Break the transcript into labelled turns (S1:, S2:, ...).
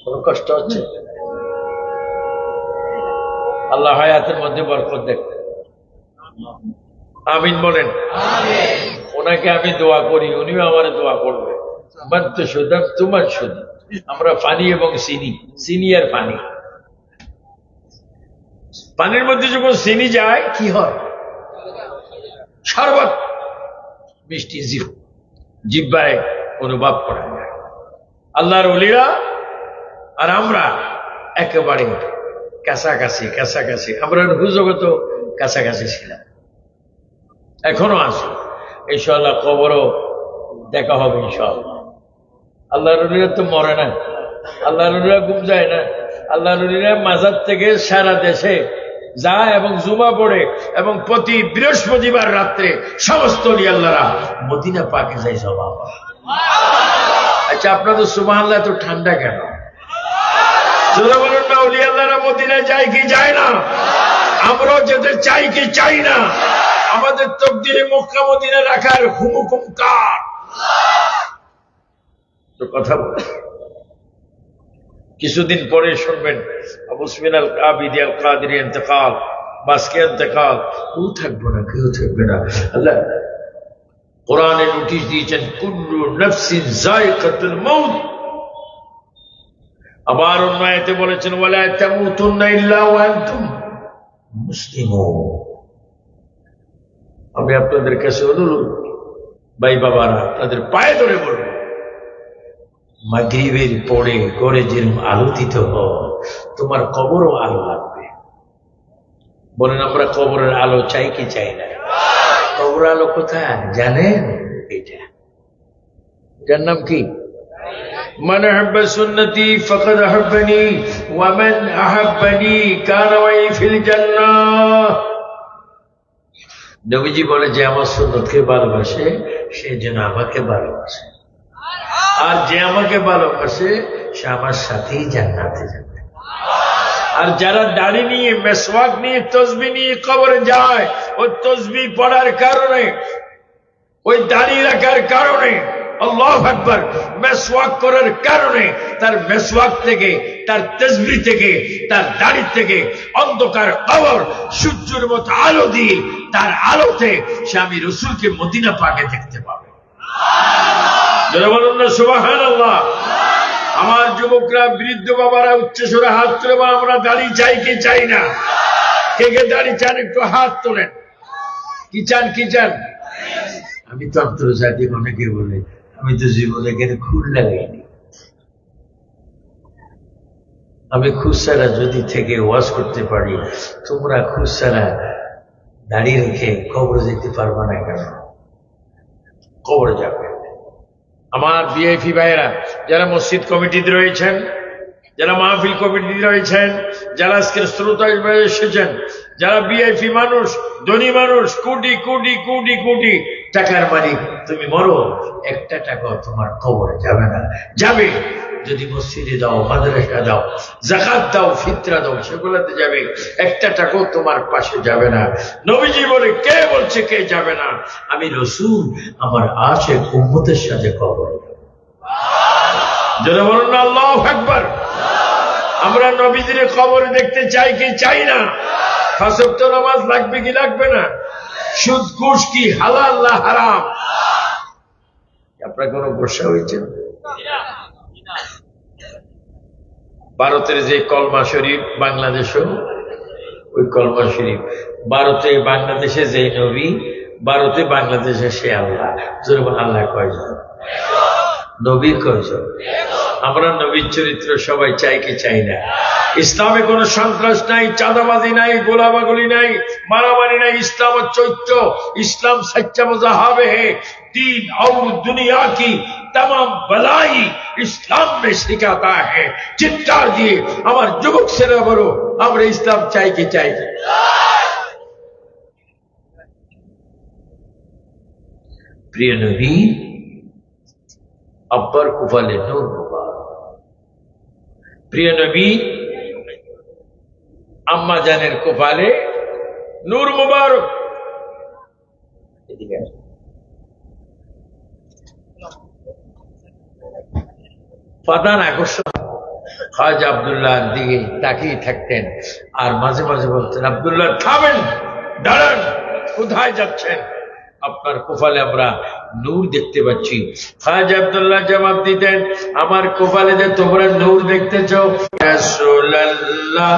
S1: কোন কষ্ট হচ্ছে? আল্লাহ হায়াতের মধ্যে বরকত দেখতে। আমিন বলেন। ওনাকে আমি দোয়া করি, উনিও আমার দোয়া করবে। তোমার শুধু আমরা পানি এবং চিনি আর পানি। পানির মধ্যে যখন চিনি যায় কি হয়? শরবত মিষ্টি জিহ্বায় অনুভব করা যায়। আল্লাহর ওলিরা আর আমরা একেবারে কাছাকাছি। আমরা হুজগত কাছাকাছি ছিলাম, এখনো আছি। ইনশাআল্লাহ কবরও দেখা হবে ইনশাআল্লাহ। আল্লাহর ওলিরা তো মরে না, আল্লাহর ওলিরা ঘুম যায় না। আল্লাহর ওলিরা মাজার থেকে সারা দেশে যায় এবং জুমা পড়ে, এবং প্রতি বৃহস্পতিবার রাত্রে সমস্ত ওলি আল্লাহরা মদিনা পাকে যায় জবাব। আচ্ছা, আপনাদের সুবহানাল্লাহ এত ঠান্ডা কেন? যদি বলেন না ওলি আল্লাহরা মদিনায় যায় কি যায় না? আমরাও যেতে চাই কি চাই না? আমাদের তকদিরে মক্কা মদিনা রাখার হুকুম কার? তো কথা বল। কিছুদিন পরে শুনবেন আবু সুফিয়ান আল আবিদি আল কাদির ইন্তেকাল, বাসকে ইন্তেকাল। কেউ থাকবে না। আল্লাহ কোরআনে নোটিশ দিয়েছেন কুল্লু নাফসিন যায়কাতুল মাউত। আবার অন্য আয়াতে বলেছেন ওয়ালা তামুতুন্না ইল্লা ওয়া আনতুম মুসলিমুন। আমি আপনাদের কাছে অনুরোধ, ভাই বাবারা, আপনাদের পায়ে ধরে বলবো, মাগরিবের পরে করে যেরকম আলোকিত হয়, তোমার কবরও আলো লাগবে। বলেন আমরা কবরের আলো চাই কি চাই না? কবর আলো কোথায় জানেন? এটার নাম কি? মান আহাব্বা সুন্নতি ফাকাদ আহাব্বানি ওয়া মান আহাব্বানি কানা মাই ফিল জান্নাহ। নবীজি বলে যে আমার সুন্নতকে ভালোবাসে সে যেন আমাকে ভালোবাসে, আর যে আমাকে ভালোবাসে সে আমার সাথেই জান্নাতে যাবে। আর যারা দাড়ি নিয়ে, মেসওয়াক নিয়ে, তসবিহ নিয়ে কবরে যায়, ওই তসবিহ পড়ার কারণে, ওই দাড়ি রাখার কারণে, আল্লাহু আকবার, মেসওয়াক করার কারণে তার মেসওয়াক থেকে, তার তসবিহ থেকে, তার দাড়ি থেকে অন্ধকার কবর সূর্যের মতো আলো দিয়ে, তার আলোতে সে আমি রাসূলকে মদিনা পাকে দেখতে পাবে। যারা বলুন না সুবহানাল্লাহ। আমার যুবকরা, বৃদ্ধ বাবারা উচ্চস্বরে হাত তুলে বলেন আমরা দাড়ি চাই কি চাই না? কে কে দাড়ি চান একটু হাত তোলেন। কি চান? আমি তো আন্তর্জাতিক অনেকে বলে আমি তো জীবনে এখানে খুর লাগাইনি। আমি খুচরা যদি থেকে ওয়াজ করতে পারি, তোমরা খুচরা দাঁড়িয়ে রেখে কবরে যেতে পারবা না কেন? কবরে যাবে। আমার ভিআইপি ভাইয়েরা, যারা মসজিদ কমিটিতে রয়েছেন, যারা মাহফিল কমিটিতে রয়েছেন, যারা আজকের শ্রোতা এসেছেন, যারা ভিআইপি মানুষ, ধনী মানুষ, কোটি কোটি কোটি কোটি টাকার মালিক, তুমি মরো, একটা টাকাও তোমার কবরে যাবে না। যাবে যদি মসজিদে দাও, মাদ্রাসা দাও, যাকাত দাও, ফিতরা দাও, সেগুলোতে যাবে। একটা টাকাও তোমার পাশে যাবে না। নবীজি বলে, কে বলছে কে যাবে না? আমি রাসূল আমার আশিক উম্মতের সাথে কবরে যাব। যারা বলুন না আল্লাহু আকবার। আমরা নবীজির কবরে দেখতে চাই কি চাই না? পাঁচ ওয়াক্ত নামাজ লাগবে কি লাগবে না? সুদ ঘুষ কি হালাল না হারাম? আপনার কোনো গোসা হয়েছে? ভারতের যে কলমা শরীফ, বাংলাদেশও ওই কলমা শরীফ। ভারতে বাংলাদেশে যে নবী, ভারতে বাংলাদেশে সে আল্লাহ। যেরকম আল্লাহ কয়জন, নবী কয়জন? আমরা নবীর চরিত্র সবাই চাই কি চাই না? ইসলামে কোনো সন্ত্রাস নাই, চাঁদাবাজি নাই, গোলাবাগুলি নাই, মারামারি নাই। ইসলাম চৈত্র, ইসলাম সচ্চা মজাহাব হে दीन और दुनिया की तमाम बलाई इस्लाम में सिखाता है। चित्कार दिए আমার যুবক ছেলে বলো, আমরা ইসলাম চাই কি চাই? প্রিয় নবী আব্বার কুফালে নূর মুবারক। প্রিয় নবী আম্মা জানের কুফালে নূর মুবারক। প্রধান আকর্ষণ খাজা আব্দুল্লাহর দিকে তাকিয়ে থাকতেন আর মাঝে মাঝে বলতেন, আব্দুল্লাহ থামেন, দাঁড়ান, কোথায় যাচ্ছেন? আপনার কপালে আমরা নূর দেখতে পাচ্ছি। খাজা আব্দুল্লাহ জবাব দিতেন, আমার কপালে যে তোমরা নূর দেখতেছ, রাসূলুল্লাহ